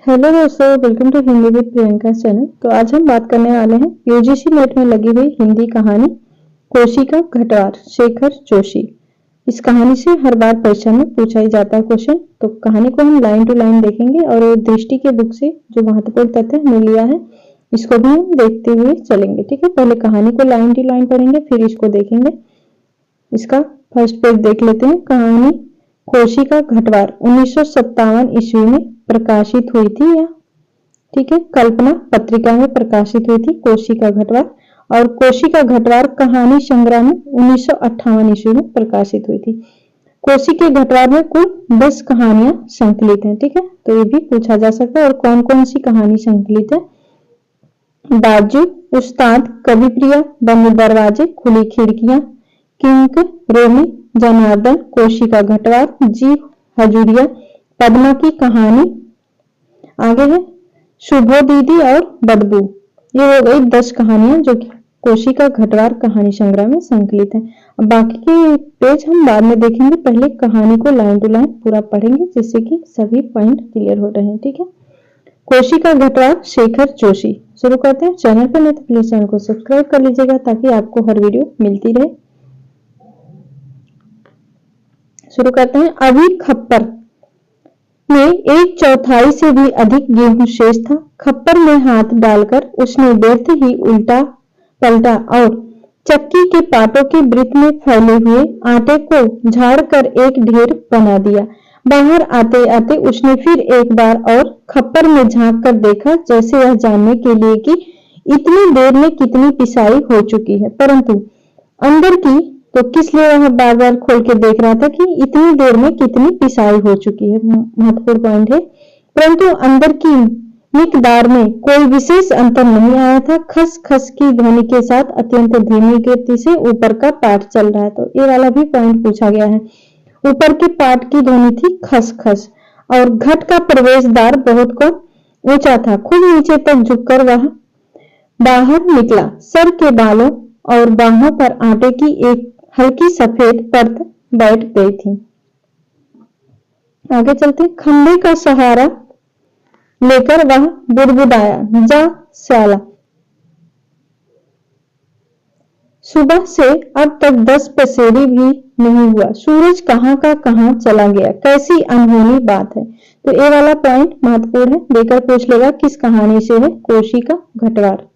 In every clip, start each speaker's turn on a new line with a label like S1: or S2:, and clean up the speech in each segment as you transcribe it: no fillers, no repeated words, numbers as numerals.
S1: Hello दोस्तों, welcome to Hindi with Priyanka channel. तो आज हम बात करने वाले हैं यूजीसी नेट में लगी हुई हिंदी कहानी कोशी का घटवार शेखर जोशी। इस कहानी से हर बार परीक्षा में पूछा ही जाता है क्वेश्चन। तो कहानी को हम लाइन टू लाइन देखेंगे और ये दृष्टि के बुक से जो महत्वपूर्ण तथ्य हमने लिया है इसको भी हम देखते हुए चलेंगे। ठीक है, पहले कहानी को लाइन टू लाइन पढ़ेंगे, फिर इसको देखेंगे। इसका फर्स्ट पेज देख लेते हैं। कहानी कोशी का घटवार 1957 ईस्वी में प्रकाशित हुई थी। या ठीक है, कल्पना पत्रिका में प्रकाशित हुई थी कोशी का घटवार। और कोशी का घटवार कहानी संग्रह में 1958 ईस्वी में प्रकाशित हुई थी। कोशी के घटवार में कुल 10 कहानियां संकलित हैं। ठीक है, तो ये भी पूछा जा सकता है। और कौन कौन सी कहानी संकलित है? बाजू, उस्ताद, कवि प्रिया, बंद दरवाजे, खुली खिड़कियां, किंक, रोमी, जनार्दन, कोशी का घटवार, जी हजूरिया, पद्मा की कहानी, आगे है शुभो दीदी और बदबू। ये हो गई 10 कहानियां जो कि कोशी का घटवार कहानी संग्रह में संकलित है। अब बाकी के पेज हम बाद में देखेंगे, पहले कहानी को लाइन टू लाइन पूरा पढ़ेंगे जिससे कि सभी पॉइंट क्लियर हो रहे हैं। ठीक है, कोशी का घटवार शेखर जोशी। शुरू करते हैं। चैनल पर नहीं तो प्लीज चैनल को सब्सक्राइब कर लीजिएगा ताकि आपको हर वीडियो मिलती रहे। शुरू करते हैं। अभी खप्पर में 1/4 से भी अधिक गेहूं शेष था। खप्पर में हाथ डालकर उसने व्यर्थ ही उल्टा पलटा और चक्की के पाटों के वृत्त में फैले हुए आटे को झाड़कर एक ढेर बना दिया। बाहर आते आते उसने फिर एक बार और खप्पर में झांक कर देखा, जैसे यह जानने के लिए कि इतनी देर में कितनी पिसाई हो चुकी है। परंतु अंदर की तो किस लिए वह बार बार खोल के देख रहा था कि इतनी देर में कितनी पिसाई हो चुकी है। महत्वपूर्ण पॉइंट है। परंतु अंदर की मिकदार में कोई विशेष अंतर नहीं आया था। खस खस की ध्वनि के साथ अत्यंत धीमी गति से ऊपर का पाठ चल रहा है। तो ये वाला भी पॉइंट पूछा गया है। ऊपर के पाठ की ध्वनि थी खस खस और घट का प्रवेश द्वार बहुत को ऊंचा था। खूब नीचे तक झुककर वह बाहर निकला। सर के बालों और बाहों पर आटे की एक हल्की सफेद परत बैठ गई थी। आगे चलते। खंबे का सहारा लेकर वह बुड़बुड़ाया, जा साला, सुबह से अब तक 10 पसेरी भी नहीं हुआ। सूरज कहाँ का कहाँ चला गया। कैसी अनहोनी बात है। तो ये वाला पॉइंट महत्वपूर्ण है, देकर पूछ लेगा किस कहानी से है। कोशी का घटवार।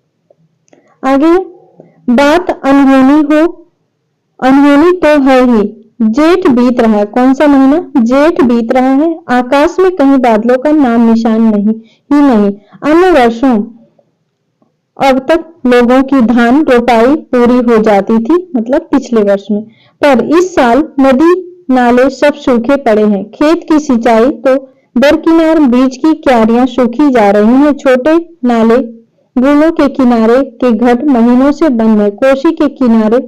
S1: आगे बात अनहोनी हो, अनहोनी तो है ही। जेठ बीत रहा है। कौन सा महीना? जेठ बीत रहा है। आकाश में कहीं बादलों का नाम निशान नहीं। अन्य वर्षों अब तक लोगों की धान रोपाई पूरी हो जाती थी, मतलब पिछले वर्ष में। पर इस साल नदी नाले सब सूखे पड़े हैं। खेत की सिंचाई तो दरकिनार, बीज की क्यारियां सूखी जा रही हैं। छोटे नाले गुलों के किनारे के घट महीनों से बंद है। कोशी के किनारे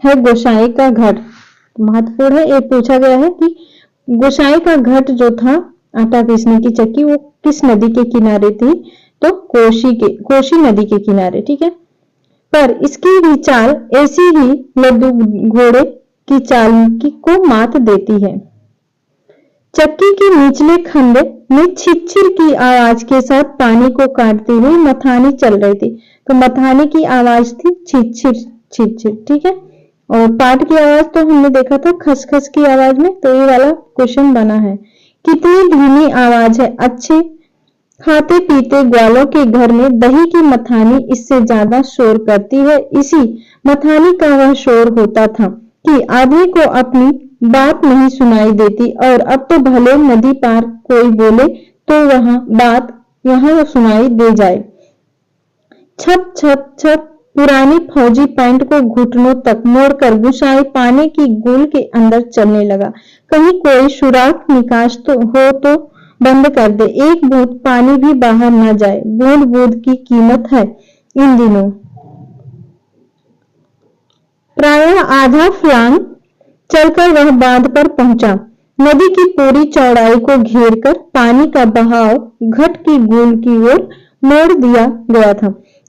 S1: है गोसाई का घट। महत्वपूर्ण है, ये पूछा गया है कि गोसाई का घट जो था आटा पीसने की चक्की, वो किस नदी के किनारे थी? तो कोशी नदी के किनारे। ठीक है, पर इसकी भी चाल ऐसी ही लड्डू घोड़े की चाल को मात देती है। चक्की के निचले खंड में छिछिर की आवाज के साथ पानी को काटती हुई मथानी चल रही थी। तो मथानी की आवाज थी छिछिर छिछिर। ठीक है, और पाठ की आवाज तो हमने देखा था खसखस की आवाज में। तो ये वाला क्वेश्चन बना है, कितनी धीमी आवाज है। अच्छे खाते पीते ग्वालों के घर में दही की मथानी इससे ज्यादा शोर करती है। इसी मथानी का वह शोर होता था कि आदमी को अपनी बात नहीं सुनाई देती। और अब तो भले नदी पार कोई बोले तो वह बात यहाँ सुनाई दे जाए। छप छप छप पुरानी फौजी पैंट को घुटनों तक मोड़कर गुसाई पानी की गुल के अंदर चलने लगा। कहीं कोई सुराख निकास तो हो तो बंद कर दे, एक बूंद पानी भी बाहर न जाए। बूंद बूंद की कीमत है इन दिनों। प्रायः आधा फलांग चलकर वह बांध पर पहुंचा। नदी की पूरी चौड़ाई को घेरकर पानी का बहाव घट की गुल की ओर मोड़ दिया गया था।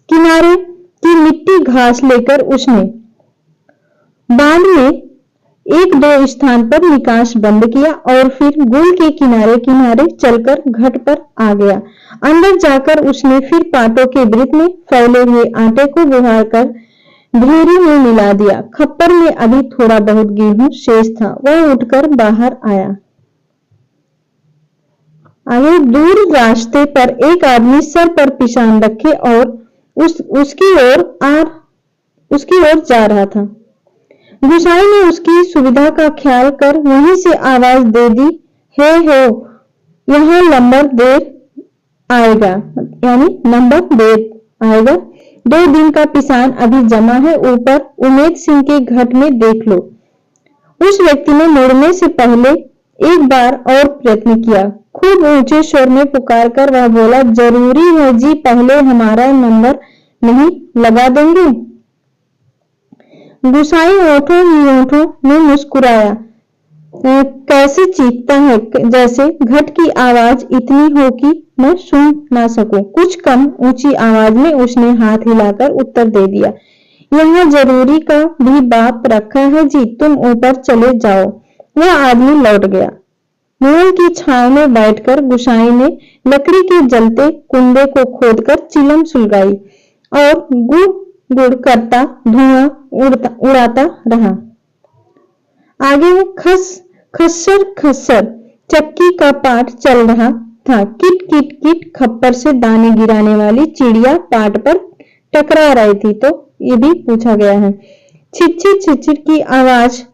S1: किनारे की मिट्टी घास लेकर उसने बांध में एक दो स्थान पर निकास बंद किया और फिर गुल के किनारे किनारे चलकर घट पर आ गया। अंदर जाकर उसने फिर पाटों के वृत्त में फैले हुए आटे को बुहाकर भेरी में मिला दिया। खप्पर में अभी थोड़ा बहुत गेहूं शेष था। वह उठकर बाहर आया। आगे दूर रास्ते पर एक आदमी सर पर पिशान रखे और उसकी ओर जा रहा था। गुसाई ने उसकी सुविधा का ख्याल कर वहीं से आवाज दे दी, हे हो, यहाँ नंबर देर आएगा, यानी नंबर देर आएगा। 2 दिन का पिसान अभी जमा है, ऊपर उमेद सिंह के घट में देख लो। उस व्यक्ति ने मुड़ने से पहले एक बार और प्रयत्न किया। खूब ऊंचे स्वर में पुकार कर वह बोला, जरूरी है जी, पहले हमारा नंबर नहीं लगा देंगे? गुसाई ओठों ही ओठों में मुस्कुराया। कैसे चीखता है, जैसे घट की आवाज इतनी हो कि मैं सुन ना सकूं। कुछ कम ऊंची आवाज में उसने हाथ हिलाकर उत्तर दे दिया, यहाँ जरूरी का भी बाप रखा है जी, तुम ऊपर चले जाओ। वह आदमी लौट गया। मोल की छांव में बैठकर गुसाई ने लकड़ी के जलते कुंडे को खोदकर चिलम सुलगाई और गुड़ गुड़ करता धुआं उड़ाता रहा। आगे खस्सर खस्सर चक्की का पाट चल रहा था। किट किट किट खप्पर से दाने गिराने वाली चिड़िया पाट पर टकरा रही थी। तो ये भी पूछा गया है। छिचिर छिचिर की आवाज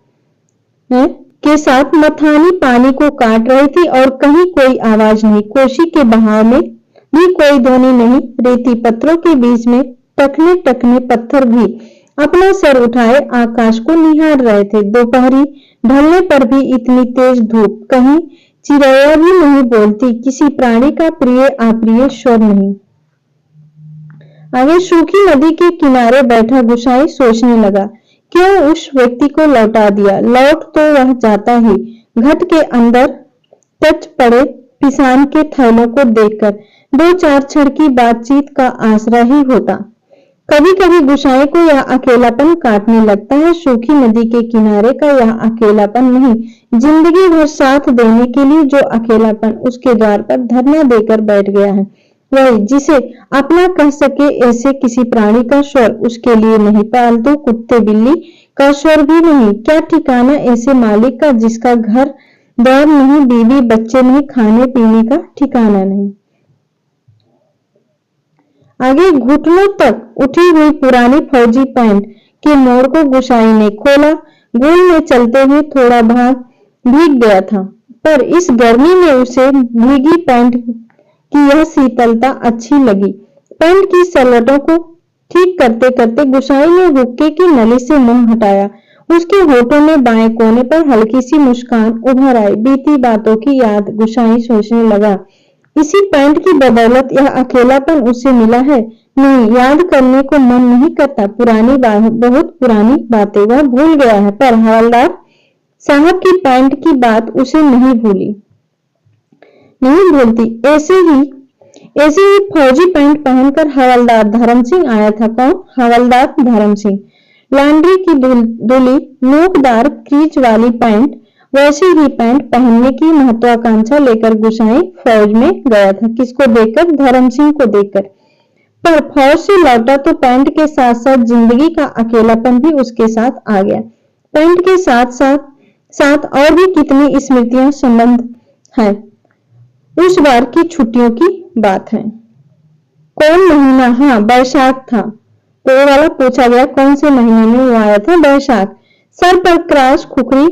S1: के साथ मथानी पानी को काट रही थी और कहीं कोई आवाज नहीं। कोशी के बहाव में भी कोई ध्वनि नहीं। रेती पत्थरों के बीच में टकने टकने पत्थर भी अपना सर उठाए आकाश को निहार रहे थे। दोपहरी ढलने पर भी इतनी तेज धूप, कहीं चिड़ैया भी नहीं बोलती, किसी प्राणी का प्रिय अप्रिय स्वर नहीं। आगे सूखी नदी के किनारे बैठा गुसाई सोचने लगा, क्यों उस व्यक्ति को लौटा दिया? लौट तो वह जाता ही। घट के अंदर टच पड़े पिसान के थैलों को देखकर 2-4 क्षण की बातचीत का आसरा ही होता। कभी कभी गुसाई को यह अकेलापन काटने लगता है। सूखी नदी के किनारे का यह अकेलापन नहीं, जिंदगी भर साथ देने के लिए जो अकेलापन उसके द्वार पर धरना देकर बैठ गया है, वही जिसे अपना कह सके ऐसे किसी प्राणी का स्वर उसके लिए नहीं। पालतू कुत्ते बिल्ली का स्वर भी नहीं। क्या ठिकाना ऐसे मालिक का जिसका घर द्वार नहीं, बीवी बच्चे नहीं, खाने पीने का ठिकाना नहीं। आगे घुटनों तक उठी हुई पुरानी फौजी पैंट के मोड़ को गुसाई ने खोला। गोल में चलते हुए थोड़ा भाग भीग गया था, पर इस गर्मी में उसे भीगी पैंट की यह शीतलता अच्छी लगी। पैंट की सलवटों को ठीक करते करते गुसाई ने हुक्के की नली से मुंह हटाया। उसके होठों में बाएं कोने पर हल्की सी मुस्कान उभर आई। बीती बातों की याद गुसाई सोचने लगा, इसी पैंट की बदौलत यह अकेलापन उसे मिला है। नहीं, याद करने को मन नहीं करता। पुरानी बहुत पुरानी बातें वह भूल गया है, पर हवलदार साहब की पैंट की बात उसे नहीं भूलती। ऐसे ही फौजी पैंट पहनकर हवलदार धर्म सिंह आया था। कौन? हवलदार धर्म सिंह। लॉन्ड्री की धुली नोकदार क्रीच वाली पैंट, वैसे ही पैंट पहनने की महत्वाकांक्षा लेकर गुसाई फौज में गया था। किसको देखकर? धर्म सिंह को देखकर। पर फौज से लौटा तो पैंट के साथ साथ जिंदगी का अकेलापन भी उसके साथ आ गया। पैंट के साथ और भी कितनी स्मृतियां संबंध है। उस बार की छुट्टियों की बात है। कौन महीना? हाँ, बैसाख था। तो ये वाला पूछा गया, कौन से महीने में वो आया था? बैसाख। सर पर क्रॉस खुकरी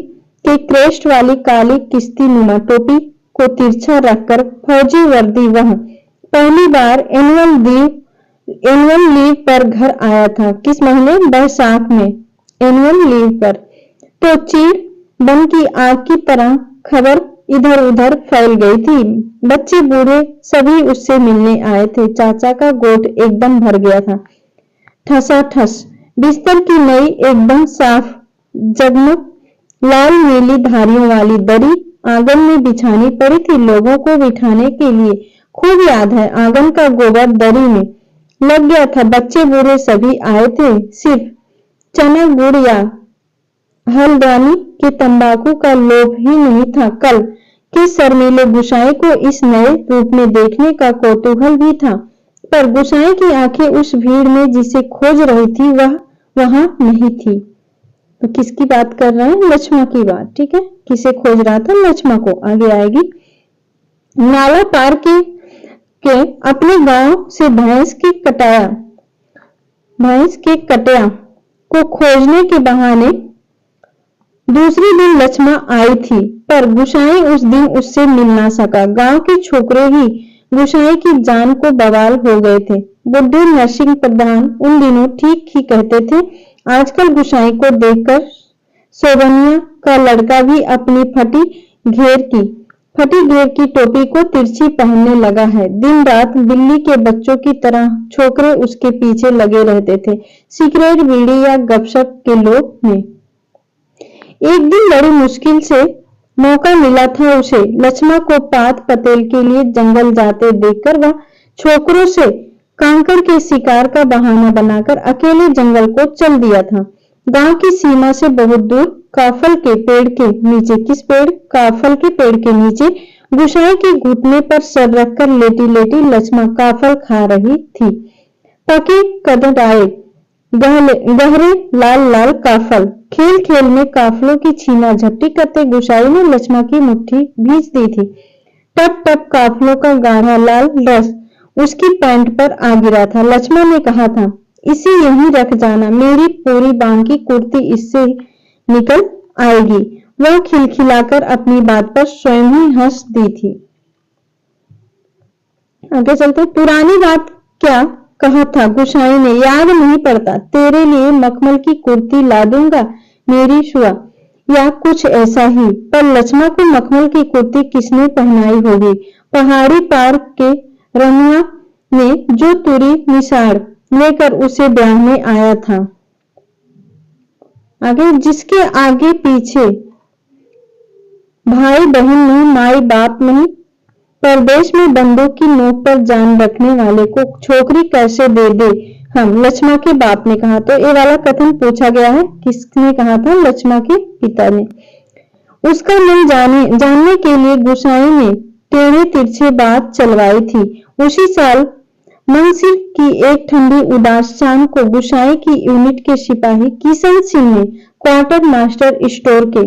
S1: के क्रेस्ट वाली काली किस्ती नुमा टोपी को तिरछा रखकर फौजी वर्दी वह पहली बार एनुअल लीव पर घर आया था। किस महीने? बैसाख में एनुअल लीव पर। तो चीड़ बन की आग की तरह खबर इधर उधर फैल गई थी। बच्चे बूढ़े सभी उससे मिलने आए थे। चाचा का गोट एकदम भर गया था। ठसाठस बिस्तर की नई एकदम साफ जगमग लाल नीली धारियों वाली दरी आंगन में बिछानी पड़ी थी लोगों को बिठाने के लिए। खूब याद है, आंगन का गोबर दरी में लग गया था। बच्चे बूढ़े सभी आए थे। सिर्फ चना गुड़ या हल्द्वानी के तंबाकू का लोभ ही नहीं था, कल के शर्मीले गुसाई को इस नए रूप में देखने का कौतूहल भी था। पर गुसाई की आंखें उस भीड़ में जिसे खोज रही थी वह वहां नहीं थी। तो किसकी बात कर रहे हैं? लक्ष्मा की बात। ठीक है, किसे खोज रहा था? लक्ष्मा को। आगे आएगी। नाला पार के अपने गांव से भैंस के कटिया को खोजने के बहाने दूसरे दिन लक्ष्मा आई थी, पर गुसाई उस दिन उससे मिल ना सका। गांव के छोकरे ही गुसाई की जान को बवाल हो गए थे। बुद्धू नरसिंह प्रधान उन दिनों ठीक ही कहते थे, आजकल गुसाई को देखकर सोबनिया का लड़का भी अपनी फटी घेर की टोपी को तिरछी पहनने लगा है। दिन रात बिल्ली के बच्चों की तरह छोकरे उसके पीछे लगे रहते थे, सिगरेट बीड़ी या गपशप के लोभ में। एक दिन बड़ी मुश्किल से मौका मिला था उसे। लक्ष्मा को पात पतेल के लिए जंगल जाते देखकर वह छोकरों से कांकड़ के शिकार का बहाना बनाकर अकेले जंगल को चल दिया था। गांव की सीमा से बहुत दूर काफल के पेड़ के नीचे, किस पेड़? काफल के पेड़ के नीचे गुसाई के घुटने पर सर रखकर लेटी लेटी लक्ष्मा काफल खा रही थी। पके कदराए गहरे लाल लाल काफल। खेल खेल में काफलों की छीना झपटी करते गुसाई ने लक्ष्मा की मुट्ठी भींच दी थी। टप टप काफलों का गाढ़ा लाल रस उसकी पैंट पर आ गिरा था। लक्ष्मा ने कहा था, इसे यहीं रख जाना, मेरी पूरी बांह की कुर्ती इससे निकल आएगी। वह खिलखिलाकर अपनी बात पर स्वयं ही हंस दी थी। आगे चलते। पुरानी बात क्या कहा था गुसाई ने, याद नहीं पड़ता? तेरे लिए मखमल की कुर्ती ला दूंगा मेरी शुआ, या कुछ ऐसा ही। पर लक्ष्मा को मखमल की कुर्ती किसने पहनाई होगी? पहाड़ी पार के रनुआ ने, जो तुरी निशाड़ लेकर उसे ब्याहने आया था। आगे, जिसके आगे पीछे भाई बहन नहीं, माई बाप नहीं, परदेश में बंदूक की नोक पर जान रखने वाले को छोकरी कैसे दे दे हम? लक्ष्मा के बाप ने कहा। तो ये वाला कथन पूछा गया है, किसने कहा था? लक्ष्मा के पिता ने। उसका मन जानने के लिए गुसाई ने टेढ़े तिरछे बात चलवाई थी। उसी साल मंगसिर की एक ठंडी उदास शाम को गुसाई की यूनिट के सिपाही किशन सिंह ने क्वार्टर मास्टर स्टोर के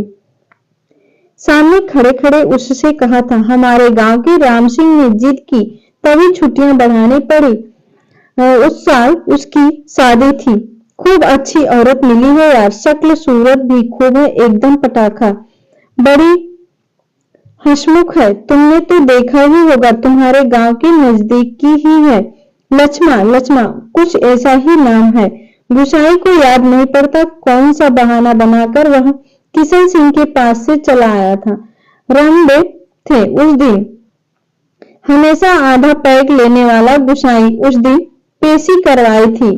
S1: सामने खड़े खड़े उससे कहा था, हमारे गांव के राम सिंह ने जिद की तभी छुट्टियां बढ़ानी पड़ी। उस साल उसकी शादी थी। खूब अच्छी औरत मिली है यार, शक्ल सूरत भी खूब है, एकदम पटाखा, बड़ी हंसमुख है। तुमने तो देखा ही होगा, तुम्हारे गांव के नजदीक की ही है। लक्ष्मा कुछ ऐसा ही नाम है। गुसाई को याद नहीं पड़ता कौन सा बहाना बनाकर वह किशन सिंह के पास से चला आया था। रामदे थे उस दिन हमेशा आधा पैक लेने वाला गुसाई उस दिन पेशी करवाई थी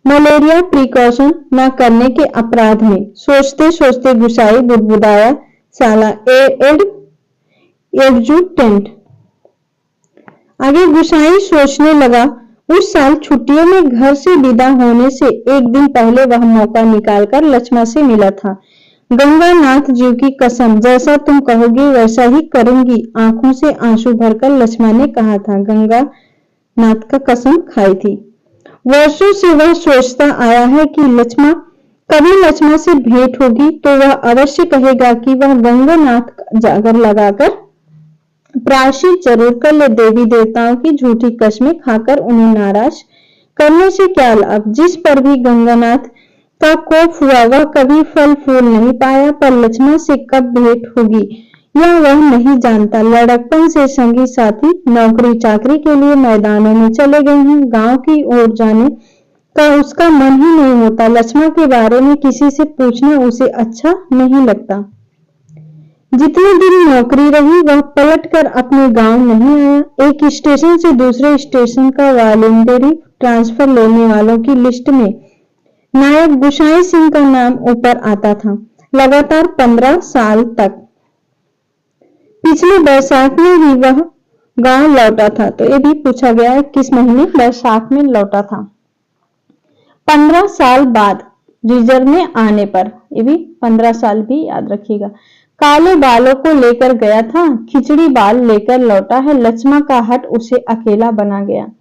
S1: मलेरिया प्रिकॉशन न करने के अपराध में। सोचते सोचते गुसाई बुदबुदाया, साला एडजुटेंट। आगे गुसाई सोचने लगा, उस साल छुट्टियों में घर से विदा होने से एक दिन पहले वह मौका निकालकर लक्ष्मा से मिला था। गंगानाथ जी की कसम, जैसा तुम कहोगे वैसा ही करूंगी, आंखों से आंसू भरकर लक्ष्मा ने कहा था। गंगानाथ का कसम खाई थी। वर्षों से वह सोचता आया है कि कभी लक्ष्मा से भेंट होगी तो वह अवश्य कहेगा कि वह गंगानाथ जागर लगाकर प्रायश्चित जरूर कर ले। देवी देवताओं की झूठी कस्में खाकर उन्हें नाराज करने से क्या लाभ? जिस पर भी गंगानाथ का कोप हुआ वह कभी फल फूल नहीं पाया। पर लक्ष्मा से कब भेंट होगी यह वह नहीं जानता। लड़कपन से संगी साथी नौकरी चाकरी के लिए मैदानों में चले गए हैं। गांव की ओर जाने का उसका मन ही नहीं होता। लक्ष्मा के बारे में किसी से पूछना उसे अच्छा नहीं लगता। जितने दिन नौकरी रही वह पलटकर अपने गांव नहीं आया। एक स्टेशन से दूसरे स्टेशन का वॉलंटरी ट्रांसफर लेने वालों की लिस्ट में नायक गुसाई सिंह का नाम ऊपर आता था, लगातार 15 साल तक। पिछले बैसाख में ही वह गांव लौटा था। तो ये भी पूछा गया है किस महीने? बैसाख में लौटा था। 15 साल बाद रिजर्व में आने पर। ये भी 15 साल भी याद रखिएगा। काले बालों को लेकर गया था, खिचड़ी बाल लेकर लौटा है, लक्ष्मा का हट उसे अकेला बना गया।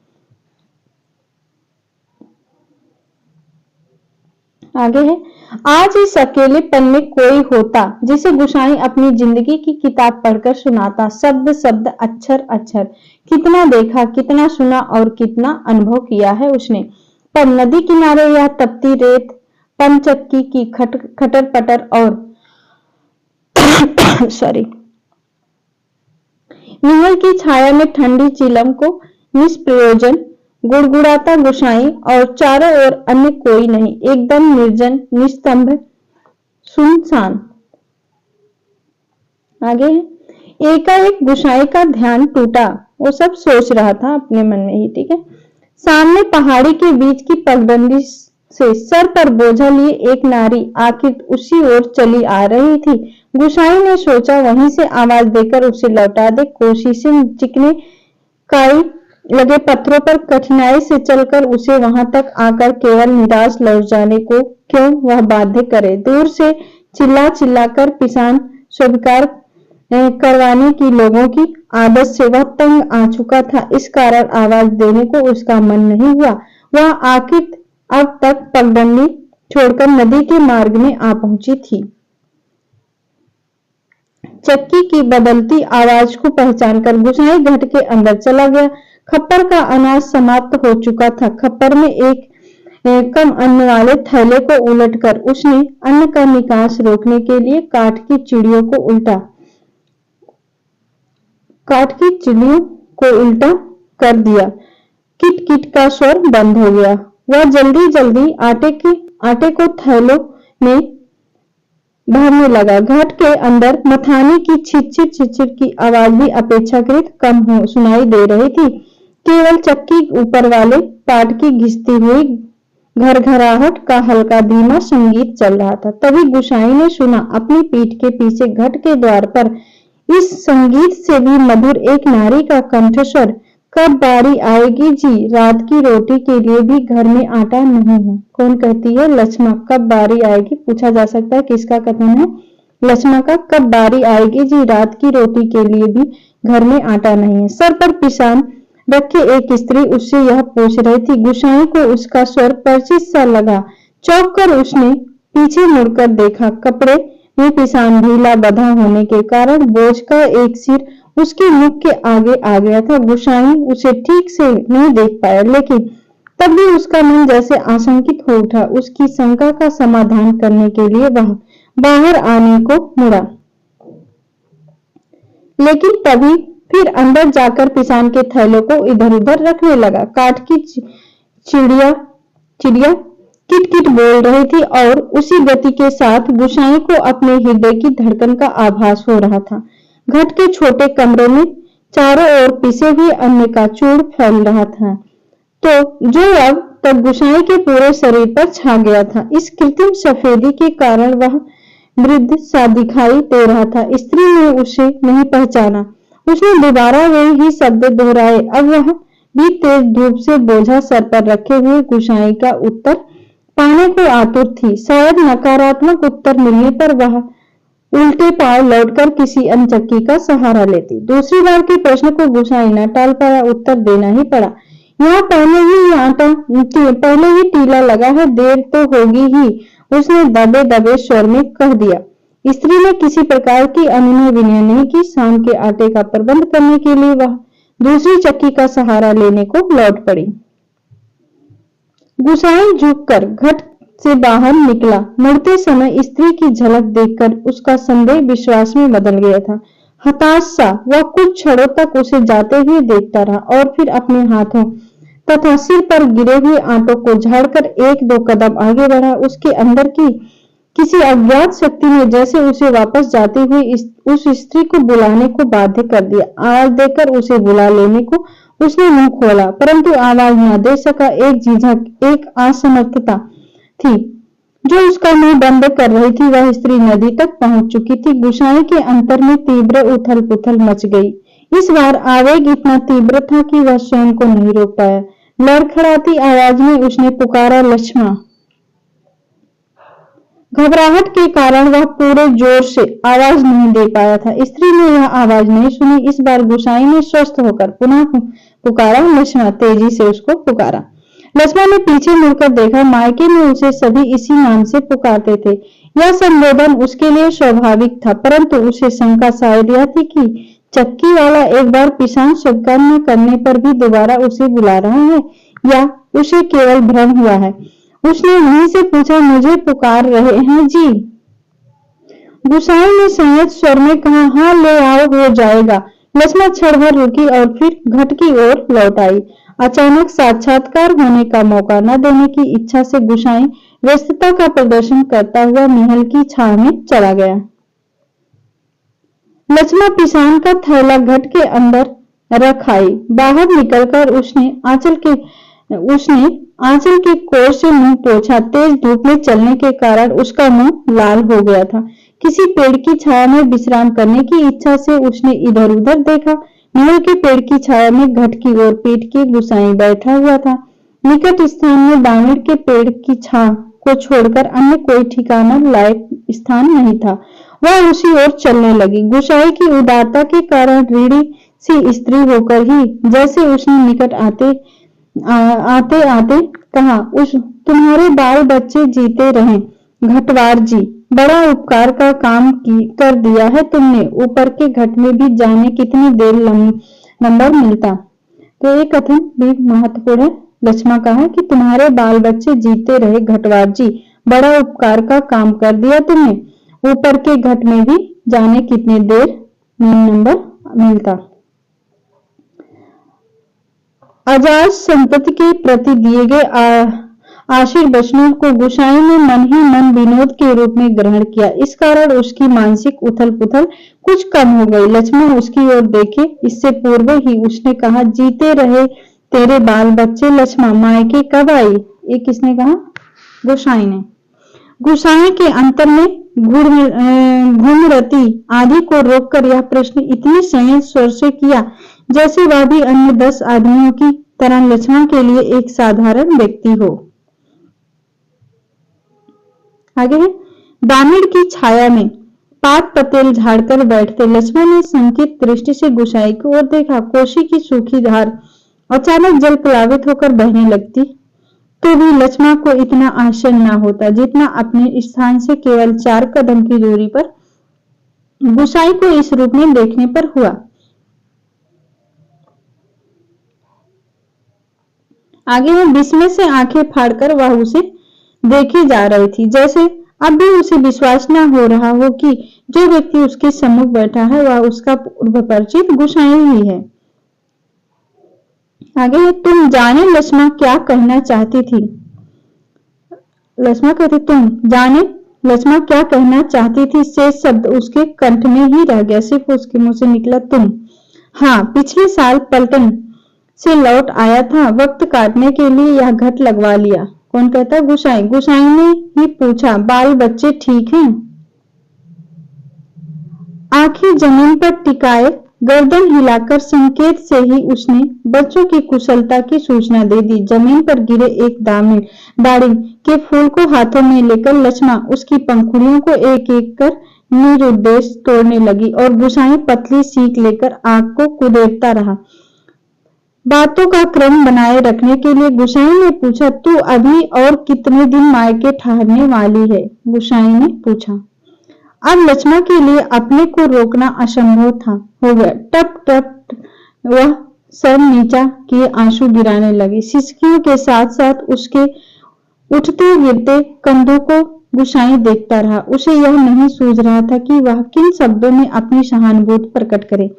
S1: आगे है, आज इस अकेलेपन में कोई होता जिसे गुसाई अपनी जिंदगी की किताब पढ़कर सुनाता, शब्द शब्द अक्षर अक्षर। कितना देखा, कितना सुना और कितना अनुभव किया है उसने, पर नदी किनारे यह तपती रेत, पनचक्की की खटर पटर और सॉरी नीहल की छाया में ठंडी चिलम को निष्प्रयोजन गुड़गुड़ाता गुसाई, और चारों ओर अन्य कोई नहीं, एकदम निर्जन निस्तंभ सुनसान। आगे है, एकाएक गुसाई का ध्यान टूटा, वो सब सोच रहा था अपने मन में ही, ठीक है। सामने पहाड़ी के बीच की पगडंडी से सर पर बोझा लिए एक नारी आखिर उसी ओर चली आ रही थी। गुसाई ने सोचा वहीं से आवाज देकर उसे लौटा दे, कोशिशें चिकने काई लगे पत्थरों पर कठिनाई से चलकर उसे वहां तक आकर केवल निराश लौट जाने को क्यों वह बाध्य करे। दूर से चिल्ला चिल्लाकर पिसान स्वीकार करवाने की लोगों की आदत से वह तंग आ चुका था, इस कारण आवाज देने को उसका मन नहीं हुआ। वह आखिर अब तक पगडंडी छोड़कर नदी के मार्ग में आ पहुंची थी। चक्की की बदलती आवाज को पहचानकर गुसाई घट के अंदर चला गया। खप्पर का अनाज समाप्त हो चुका था। खप्पर में एक कम अन्न वाले थैले को उलटकर उसने अन्न का निकास रोकने के लिए काठ की चिड़ियों को उल्टा कर दिया। किट किट का स्वर बंद हो गया। वह जल्दी जल्दी आटे को थैलों में भरने लगा। घट के अंदर मथाने की छिचिर छिचिर की आवाज भी अपेक्षाकृत कम सुनाई दे रही थी। केवल चक्की ऊपर वाले पाट की घिसती हुई घरघराहट का हल्का धीमा संगीत चल रहा था। तभी गुसाई ने सुना अपनी पीठ के पीछे घट के द्वार पर इस संगीत से भी मधुर एक नारी का कंठस्वर, कब बारी आएगी जी, रात की रोटी के लिए भी घर में आटा नहीं है। कौन कहती है? लक्ष्मा। कब बारी आएगी, पूछा जा सकता है किसका कथन है? लक्ष्मा का। कब बारी आएगी जी, रात की रोटी के लिए भी घर में आटा नहीं है। सर पर पिसान रखे एक स्त्री उससे यह पूछ रही थी। गुसाई को उसका स्वर परिचित सा लगा। चौंक कर उसने पीछे मुड़कर देखा। कपड़े में पिसान ढीला बंधा होने के कारण बोझ का एक सिर उसके मुख के आगे आ गया था। गुसाई उसे ठीक से नहीं देख पाया, लेकिन तब भी उसका मन जैसे आशंकित हो उठा। उसकी शंका का समाधान करने के लिए वह बाहर आने को मुड़ा, लेकिन तभी फिर अंदर जाकर पिसान के थैलों को इधर उधर रखने लगा। काठ की चिड़िया किट किट बोल रही थी और उसी गति के साथ गुसाई को अपने हृदय की धड़कन का आभास हो रहा था। घट के छोटे कमरे में चारों ओर पिसे हुए अन्न का चूड़ फैल रहा था, तो जो अब तक गुसाई के पूरे शरीर पर छा गया था। इस कृत्रिम सफेदी के कारण वह वृद्ध सा दिखाई दे रहा था। स्त्री ने उसे नहीं पहचाना। उसने दोबारा वे ही शब्द दोहराए। अब वह भी तेज धूप से बोझा सर पर रखे हुए गुसाई का उत्तर पाने को आतुर थी। शायद नकारात्मक उत्तर मिलने पर वह उल्टे पांव लौटकर किसी अन्य चक्की का सहारा लेती। दूसरी बार के प्रश्न को गुसाई न टाल पाया, उत्तर देना ही पड़ा। यहाँ पहले ही टीला लगा है, देर तो होगी ही, उसने दबे दबे स्वर में कह दिया। स्त्री ने किसी प्रकार की अनुनय विनय नहीं की। शाम के आटे का प्रबंध करने के लिए वह दूसरी चक्की का सहारा लेने को लौट पड़ी। गुसाई झुककर घट से बाहर निकला। मुड़ते समय स्त्री की झलक देखकर उसका संदेह विश्वास में बदल गया था। हताश सा वह कुछ क्षणों तक उसे जाते हुए देखता रहा और फिर अपने हाथों तथा सिर पर गिरे हुए आंटों को झाड़कर एक दो कदम आगे बढ़ा। उसके अंदर की किसी अज्ञात शक्ति ने जैसे उसे वापस जाते हुए उस स्त्री को बुलाने को बाध्य कर दिया। आवाज देकर उसे बुला लेने को उसने मुंह खोला, परंतु आवाज न दे सका। एक झिझक, एक असमर्थता थी जो उसका मुंह बंद कर रही थी। वह स्त्री नदी तक पहुंच चुकी थी। गुसाई के अंतर में तीव्र उथल पुथल मच गई। इस बार आवेग इतना तीव्र था कि वह स्वयं को नहीं रोक पाया। लड़खड़ाती आवाज में उसने पुकारा, लक्ष्मा। घबराहट के कारण वह पूरे जोर से आवाज नहीं दे पाया था। स्त्री ने यह आवाज नहीं सुनी। इस बार गोसाई ने स्वस्थ होकर पुनः पुकारा, लक्ष्मण। तेजी से उसको पुकारा। लक्ष्मण ने पीछे मुड़कर देखा। मायके में उसे सभी इसी नाम से पुकारते थे। यह संबोधन उसके लिए स्वाभाविक था, परंतु उसे शंका शायद यह थी कि चक्की वाला एक बार पिशाच स्वीकार न करने पर भी दोबारा उसे बुला रहा है, या उसे केवल भ्रम हुआ है। उसने वहीं से पूछा, मुझे पुकार रहे हैं जी? गोसाई ने संयत स्वर में कहा, हाँ ले आओ, हो जाएगा। लक्ष्मण क्षण भर रुकी और फिर घट की ओर लौट आई। अचानक साक्षात्कार होने का मौका न देने की इच्छा से गोसाई व्यस्तता का प्रदर्शन करता हुआ महल की छाव में चला गया। लक्ष्मण पिसान का थैला घट के अंदर रख आई। बाहर निकलकर उसने आंचल के कोर से मुंह पोंछा। तेज धूप में चलने के कारण उसका मुंह लाल हो गया था। किसी पेड़ की छाया में विश्राम करने की इच्छा से उसने इधर उधर देखा। महल के पेड़ की छाया में घट की ओर पीट के गोसाई बैठा हुआ था। निकट स्थान में दामिड़ के पेड़ की छां को छोड़कर अन्य कोई ठिकाना लायक स्थान नहीं था। वह उसी ओर चलने लगी। गोसाई की उदारता के कारण रीढ़ी सी स्त्री होकर ही जैसे उसने निकट आते आते कहा, उस तुम्हारे बाल बच्चे जीते रहें घटवार जी, बड़ा उपकार का काम कर दिया है तुमने। ऊपर के घट में भी जाने कितनी देर नंबर मिलता। तो ये कथन भी महत्वपूर्ण है। लक्ष्मण कहा कि तुम्हारे बाल बच्चे जीते रहे घटवार जी, बड़ा उपकार का काम कर दिया तुमने। ऊपर के घट में भी जाने कितनी देर नंबर मिलता। अजाज संतति के प्रति दिए गए आशीर्वचनों को गोसाई ने मन ही मन विनोद के रूप में ग्रहण किया। इस कारण उसकी मानसिक उथल पुथल कुछ कम हो गई। लक्ष्मण उसकी ओर देखे इससे पूर्व ही उसने कहा, जीते रहे तेरे बाल बच्चे। लक्ष्मण मायके कब आई? ये किसने कहा? गोसाई ने। गोसाई के अंतर में घूमरती आदि को रोककर यह प्रश्न इतनी संयत स्वर से किया जैसे वह भी अन्य 10 आदमियों की तरह लक्ष्मण के लिए एक साधारण व्यक्ति हो। आगे है, दामिड़ की छाया में पात पतेल झाड़कर बैठते लक्ष्मण ने संकित दृष्टि से गोसाई की ओर देखा। कोसी की सूखी धार अचानक जल प्लावित होकर बहने लगती तो भी लक्ष्मण को इतना आश्चर्य न होता जितना अपने स्थान से केवल 4 कदम की दूरी पर गोसाई को इस रूप में देखने पर हुआ। आगे वो विस्मय से आंखें फाड़कर वह उसे देखे जा रही थी, जैसे अब भी उसे विश्वास न हो रहा हो कि जो व्यक्ति उसके सम्मुख बैठा है वह उसका पूर्व परिचित गोसाई ही है। आगे, तुम जाने लक्ष्मण क्या कहना चाहती थी? लक्ष्मण कहते, तुम जाने लक्ष्मण क्या कहना चाहती थी से शब्द उसके कंठ में ही रह गया। सिर्फ उसके मुंह से निकला तुम। हाँ, पिछले साल पलटन से लौट आया था, वक्त काटने के लिए यह घट लगवा लिया। कौन कहता? गोसाई। गोसाई ने ही पूछा, बाल बच्चे ठीक हैं? आंखें जमीन पर टिकाए गर्दन हिलाकर संकेत से ही उसने बच्चों की कुशलता की सूचना दे दी। जमीन पर गिरे एक दाड़िम के फूल को हाथों में लेकर लक्ष्मण उसकी पंखुड़ियों को एक एक कर निरुद्देश तोड़ने लगी और गोसाई पतली सीख लेकर आंख को कुदेरता रहा। बातों का क्रम बनाए रखने के लिए गोसाई ने पूछा, तू अभी और कितने दिन मायके ठहरने वाली है? गोसाई ने पूछा। अब लक्ष्मण के लिए अपने को रोकना असंभव था हो गया। टप टप वह सर नीचा किए आंसू गिराने लगी। सिसकियों के साथ साथ उसके उठते गिरते कंधों को गोसाई देखता रहा। उसे यह नहीं सूझ रहा था कि वह किन शब्दों में अपनी सहानुभूति प्रकट करे।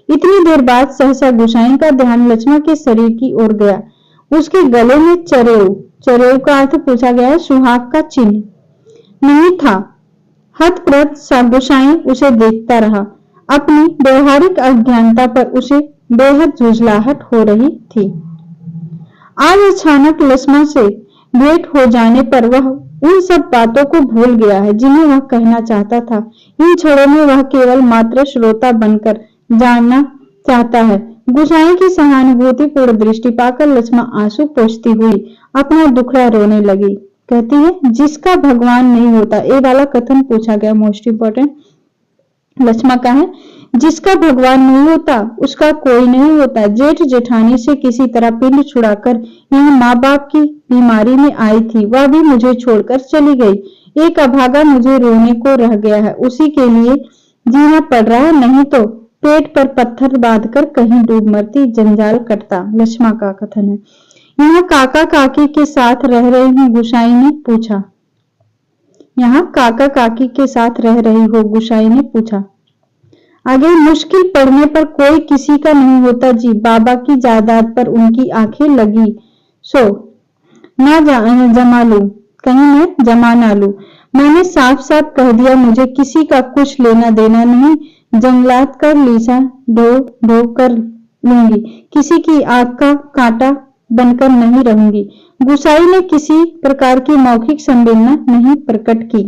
S1: इतनी देर बाद सहसा गोसाई का ध्यान लक्ष्मण के शरीर की ओर गया। उसके गले में चरेव का अर्थ पूछा गया, सुहाग का चिन्ह नहीं था। हतप्रभ सा गोसाई उसे देखता रहा। अपनी व्यवहारिक अज्ञानता पर उसे बेहद झुंझलाहट हो रही थी। आज अचानक लक्ष्मण से भेंट हो जाने पर वह उन सब बातों को भूल गया है जिन्हें वह कहना चाहता था। इन क्षणों में वह केवल मात्र श्रोता बनकर जानना चाहता है। गोसाई की सहानुभूति पूर्ण दृष्टि पाकर लक्ष्मण आंसू पोंछती हुई अपना दुखड़ा रोने लगी। कहती है जिसका भगवान नहीं होता। ये वाला कथन पूछा गया, मोस्ट इंपॉर्टेंट। लक्ष्मा का है जिसका भगवान नहीं होता उसका कोई नहीं होता। जेठ जेठानी से किसी तरह पिंड छुड़ाकर यहाँ माँ बाप की बीमारी में आई थी, वह भी मुझे छोड़कर चली गई। एक अभागा मुझे रोने को रह गया है, उसी के लिए जीना पड़ रहा है, नहीं तो पेट पर पत्थर बांधकर कहीं डूब मरती, जंजाल कटता। लक्ष्मा का कथन है यहाँ काका काकी के साथ रह रही हूँ, गुसाई ने पूछा। यहाँ काका काकी के साथ रह रही हो, गुसाई ने पूछा। आगे मुश्किल पड़ने पर कोई किसी का नहीं होता जी, बाबा की जायदाद पर उनकी आंखें लगी, सो ना जमा लूं, कहीं मैं जमा ना लूं। मैंने साफ साफ कह दिया मुझे किसी का कुछ लेना देना नहीं, जंगलात कर लीसा ढो ढो कर लूंगी, किसी की आंख का कांटा बनकर नहीं रहूंगी। गुसाई ने किसी प्रकार की मौखिक संवेदना नहीं प्रकट की,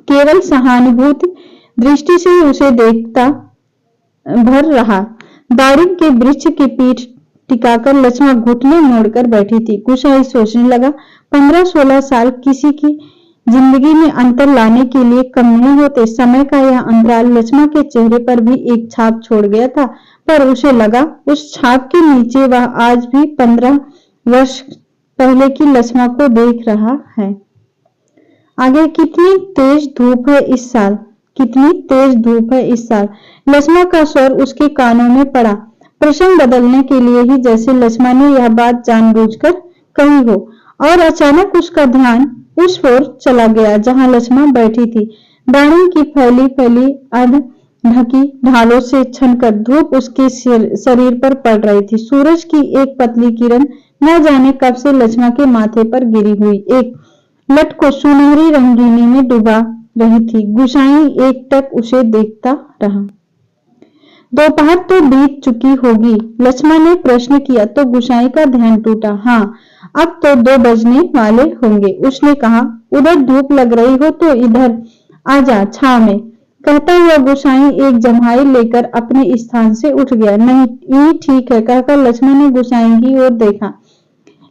S1: केवल सहानुभूति दृष्टि से उसे देखता भर रहा। दारिम के वृक्ष की पीठ टिकाकर लक्ष्मा घुटने मोड़कर बैठी थी। गुसाई सोचने लगा 15-16 साल किसी की जिंदगी में अंतर लाने के लिए कम नहीं होते। समय का यह अंतराल लक्ष्मा के चेहरे पर भी एक छाप छोड़ गया था, पर उसे लगा उस छाप के नीचे वह आज भी 15 वर्ष पहले की लक्ष्मा को देख रहा है। आगे कितनी तेज धूप है इस साल, कितनी तेज धूप है इस साल। लक्ष्मा का स्वर उसके कानों में पड़ा, प्रसंग बदलने के लिए ही, जैसे लक्ष्मा ने यह बात जानबूझकर कही हो। और अचानक उसका ध्यान उस ओर चला गया जहां लक्ष्मा बैठी थी। दाढ़ी की फैली फैली अर्ध ढकी ढालों से छनकर धूप उसके शरीर पर पड़ रही थी। सूरज की एक पतली किरण न जाने कब से लक्ष्मा के माथे पर गिरी हुई एक लट को सुनहरी रंगीनी में डुबा रही थी। गुसाई एकटक उसे देखता रहा। दोपहर तो बीत चुकी होगी, लक्ष्मा ने प्रश्न किया तो गुसाई का ध्यान टूटा। हाँ, अब तो 2 बजने वाले होंगे, उसने कहा। उधर धूप लग रही हो तो इधर आजा छांव में, कहता हुआ गुसाई एक जम्हाई लेकर अपने स्थान से उठ गया। नहीं, ये ठीक है, कहकर लक्ष्मा ने गुसाई की ओर देखा,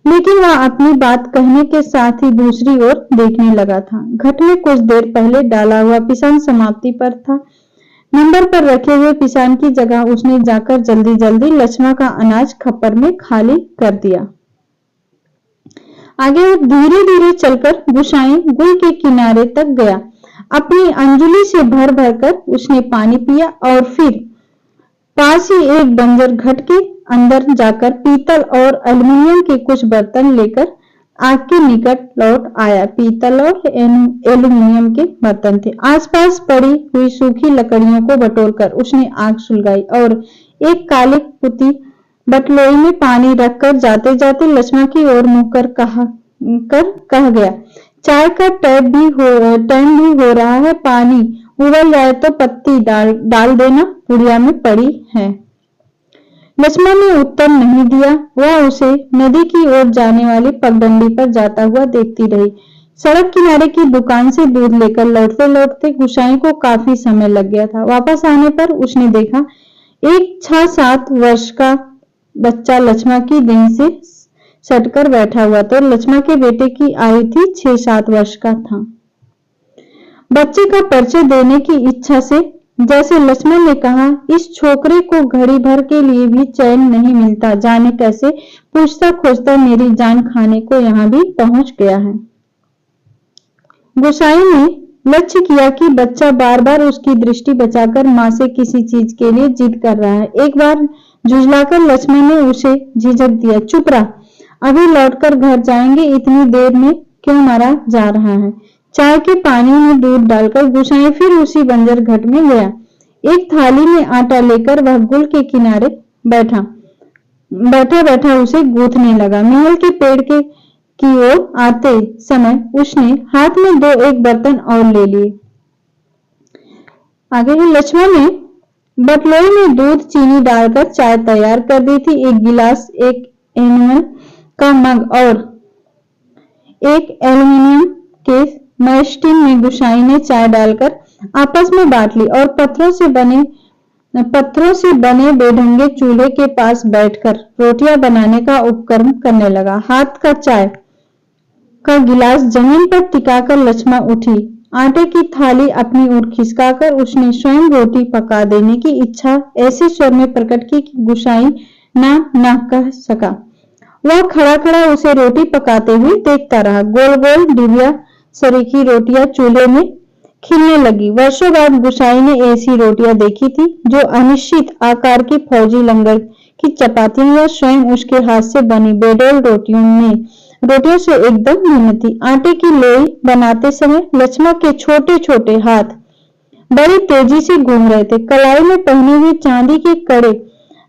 S1: लेकिन वह अपनी बात कहने के साथ ही दूसरी ओर देखने लगा था। घट में कुछ देर पहले डाला हुआ पिसान समाप्ति पर था। नंबर पर रखे हुए पिसान की जगह उसने जाकर जल्दी जल्दी लक्ष्मा का अनाज खप्पर में खाली कर दिया। आगे धीरे धीरे चलकर गुसाई गुल के किनारे तक गया। अपनी अंजुली से भर भर कर उसने पानी पिया और फिर पास ही एक बंजर घट के अंदर जाकर पीतल और एल्युमिनियम के कुछ बर्तन लेकर आग के निकट लौट आया। पीतल और एल्युमिनियम के बर्तन थे। आसपास पड़ी हुई सूखी लकड़ियों को बटोरकर उसने आग सुलगाई और एक काली पुती बटलोई में पानी रखकर जाते जाते लक्ष्मा की ओर मुंह कर कह गया, चाय का टाइम भी हो रहा है, पानी उबल जाए तो पत्ती डाल देना, पुड़िया में पड़ी है। लक्ष्मा ने उत्तर नहीं दिया। वह उसे नदी की ओर जाने वाली पगडंडी पर जाता हुआ देखती रही। सड़क किनारे की दुकान से दूध लेकर लौटते लौटते गुसाई को काफी समय लग गया था। वापस आने पर उसने देखा एक 6-7 वर्ष का बच्चा लक्ष्मा की दिन से सटकर बैठा हुआ, तो लक्ष्मा के बेटे की आयु थी 6-7 वर्ष का था। बच्चे का परिचय देने की इच्छा से जैसे लक्ष्मण ने कहा, इस छोकरे को घड़ी भर के लिए भी चैन नहीं मिलता, जाने कैसे पूछता खोजता मेरी जान खाने को यहाँ भी पहुंच गया है। गुसाई ने लक्ष्य किया कि बच्चा बार बार उसकी दृष्टि बचाकर माँ से किसी चीज के लिए जिद कर रहा है। एक बार झुझलाकर लक्ष्मण ने उसे झिझक दिया, चुप रहा, अभी लौटकर घर जाएंगे, इतनी देर में क्यों मरा जा रहा है। चाय के पानी में दूध डालकर गुसाई फिर उसी बंजर घट में गया। एक थाली में आटा लेकर वह गुल के किनारे बैठा बैठा उसे गूंथने लगा। महल के पेड़ की ओर आते समय उसने हाथ में 2-1 बर्तन और ले लिए। आगे लक्ष्मण ने बटलोई में दूध चीनी डालकर चाय तैयार कर दी थी। एक गिलास, एक एनुअल का मग और एक एल्युमिनियम के मैस्टिन में गुसाई ने चाय डालकर आपस में बांट ली और पत्थरों से बने बेढंगे चूल्हे के पास बैठकर रोटियां बनाने का उपक्रम करने लगा। हाथ का चाय का गिलास जमीन पर टिकाकर लक्ष्मा उठी। आटे की थाली अपनी ओर खिसकाकर उसने स्वयं रोटी पका देने की इच्छा ऐसे स्वर में प्रकट की कि गुसाई ना कह सका। वह खड़ा खड़ा उसे रोटी पकाते हुए देखता रहा। गोल गोल डिबिया सरीखी रोटियां चूल्हे में खिलने लगी। वर्षों बाद गुसाई ने ऐसी रोटियां देखी थी जो अनिश्चित आकार की फौजी लंगर की चपातियां या स्वयं उसके हाथ से बनी बेडोल रोटियों से एकदम भिन्न थी। आटे की लोई बनाते समय लक्ष्मा के छोटे छोटे हाथ बड़ी तेजी से घूम रहे थे। कलाई में पहने हुए चांदी के कड़े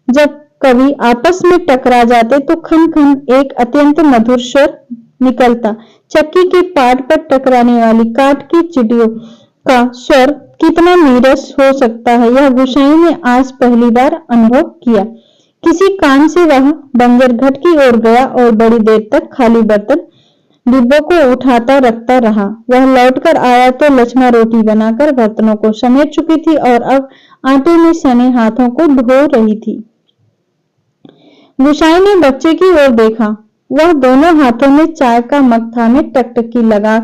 S1: जब कभी आपस में टकरा जाते तो खन खन एक अत्यंत मधुर स्वर निकलता। चक्की के पाट पर टकराने वाली काठ की चिड़ियों का स्वर कितना नीरस हो सकता है, यह गुसाई ने आज पहली बार अनुभव किया। किसी काम से वह बंजर घट की ओर गया और बड़ी देर तक खाली बर्तन डिब्बों को उठाता रखता रहा। वह लौटकर आया तो लक्ष्मा रोटी बनाकर बर्तनों को समेट चुकी थी और अब आटे में सने हाथों को धो रही थी। गुसाई ने बच्चे की ओर देखा। वह दोनों हाथों में चाय का मग थामे टकटकी लगा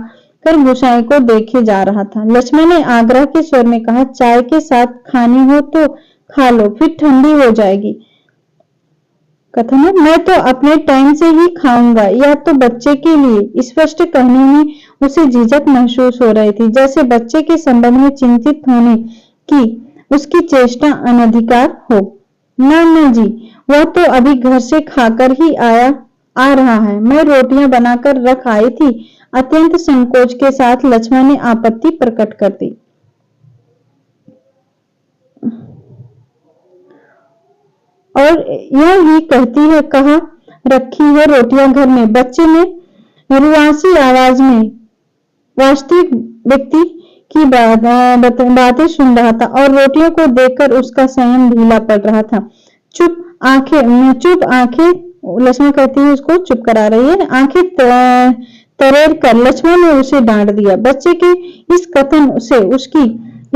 S1: कर गुसाई को देखे जा रहा था। लक्ष्मा ने आग्रह के स्वर में कहा, चाय के साथ खानी हो तो खा लो, फिर ठंडी हो जाएगी। कथन है, मैं तो अपने टाइम से ही खाऊंगा। यह तो बच्चे के लिए। स्पष्ट कहने में उसे झिझक महसूस हो रही थी, जैसे बच्चे के संबंध में चिंतित होने की उसकी चेष्टा अनधिकार हो। ना जी, वह तो अभी घर से खाकर ही आ रहा है। मैं रोटियां बनाकर रख आई थी। अत्यंत संकोच के साथ लक्ष्मा ने आपत्ति प्रकट कर दी। और यह ही कहती है, कहा रखी है रोटियां घर में। बच्चे ने रुआसी आवाज में वास्तविक व्यक्ति की बातें सुन रहा था और रोटियों को देखकर उसका संयम ढीला पड़ रहा था। चुप आंखें लक्ष्मा कहती है, उसको चुप करा रही है। आंखें तरेर कर लक्ष्मा ने उसे डांट दिया। बच्चे के इस कथन से उसकी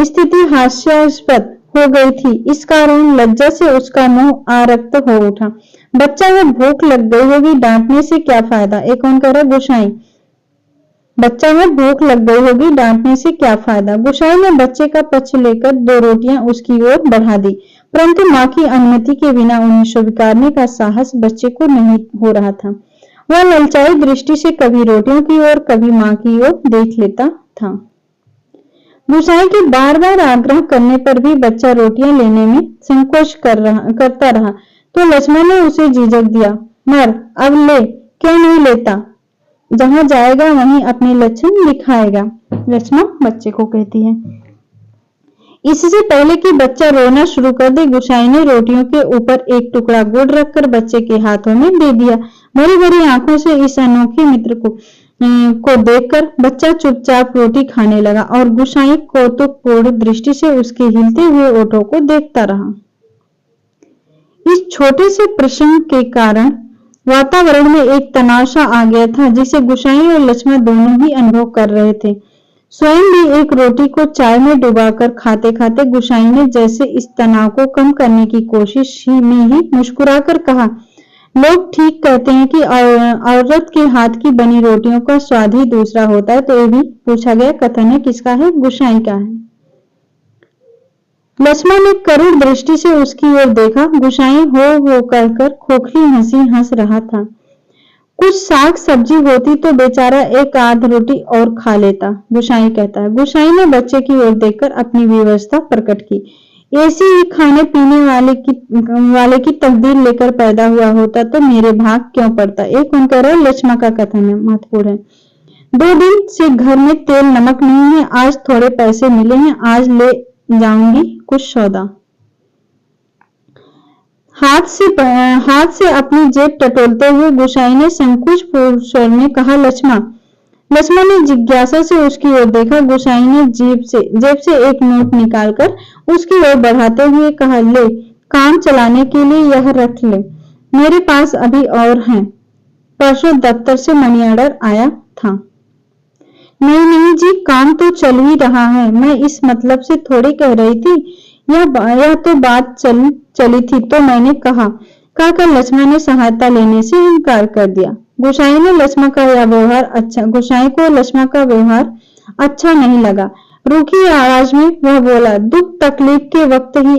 S1: स्थिति हास्यास्पद हो गई थी। इस कारण लज्जा से उसका मुंह आरक्त हो उठा। बच्चा है, भूख लग गई होगी, डांटने से क्या फायदा। एक और कह रहा गुसाई, बच्चा है, भूख लग गई होगी, डांटने से क्या फायदा। गुसाई ने बच्चे का पक्ष लेकर 2 रोटियां उसकी ओर बढ़ा दी, परंतु मां की अनुमति के बिना उन्हें स्वीकारने का साहस बच्चे को नहीं हो रहा था। वह ललचाई दृष्टि से कभी रोटियों की ओर कभी मां की ओर देख लेता था। गुसाई के बार बार आग्रह करने पर भी बच्चा रोटियां लेने में संकोच करता रहा तो लक्ष्मा ने उसे झिझक दिया। मर, अब ले, क्यों नहीं लेता। जहां जाएगा वहीं अपने लक्षण दिखाएगा, लक्ष्मा बच्चे को कहती है। इससे पहले कि बच्चा रोना शुरू कर दे, गुसाई ने रोटियों के ऊपर एक टुकड़ा गुड़ रखकर बच्चे के हाथों में दे दिया। बड़ी बड़ी आंखों से इस अनोखे मित्र को देखकर बच्चा चुपचाप रोटी खाने लगा और गुसाई कौतुकपूर्ण दृष्टि से उसके हिलते हुए ओठों को देखता रहा। इस छोटे से प्रसंग के कारण वातावरण में एक तनाव सा आ गया था, जिसे गुसाई और लक्ष्मा दोनों ही अनुभव कर रहे थे। स्वयं भी एक रोटी को चाय में डुबाकर खाते खाते गुसाई ने जैसे इस तनाव को कम करने की कोशिश में ही मुस्कुराकर कहा, लोग ठीक कहते हैं कि औरत के हाथ की बनी रोटियों का स्वाद ही दूसरा होता है। तो ये भी पूछा गया, कथन है किसका है, गुसाई का है। लक्ष्मा ने करुण दृष्टि से उसकी ओर देखा। गुसाई हो कहकर खोखली हंसी हंस रहा था। कुछ साग सब्जी होती तो बेचारा एक आध रोटी और खा लेता, गुसाई कहता है। गुसाई ने बच्चे की ओर देखकर अपनी व्यवस्था प्रकट की। ऐसी ही खाने पीने वाले की तकदीर लेकर पैदा हुआ होता तो मेरे भाग क्यों पड़ता। एक उन कह रहा है, लक्ष्मा का कथन है, महत्वपूर्ण है। 2 दिन से घर में तेल नमक नहीं है, आज थोड़े पैसे मिले हैं, आज ले जाऊंगी कुछ सौदा। हाथ से अपनी जेब टटोलते हुए गुसाई ने संकोचपूर्ण स्वर में कहा, लक्ष्मा। लक्ष्मा ने जिज्ञासा से उसकी ओर देखा। गुसाई ने जेब से एक नोट निकालकर उसकी ओर बढ़ाते हुए कहा, ले, काम चलाने के लिए यह रख ले, मेरे पास अभी और हैं, परसों दफ्तर से मनी ऑर्डर आया था। नहीं जी, काम तो चल ही रहा है, मैं इस मतलब से थोड़ी कह रही थी, यह तो बात चली थी तो मैंने कहा। लक्ष्मा ने सहायता लेने से इनकार कर दिया। गोसाई को लक्ष्मण का व्यवहार अच्छा नहीं लगा। रूखी आवाज में वह बोला, दुख तकलीफ के वक्त ही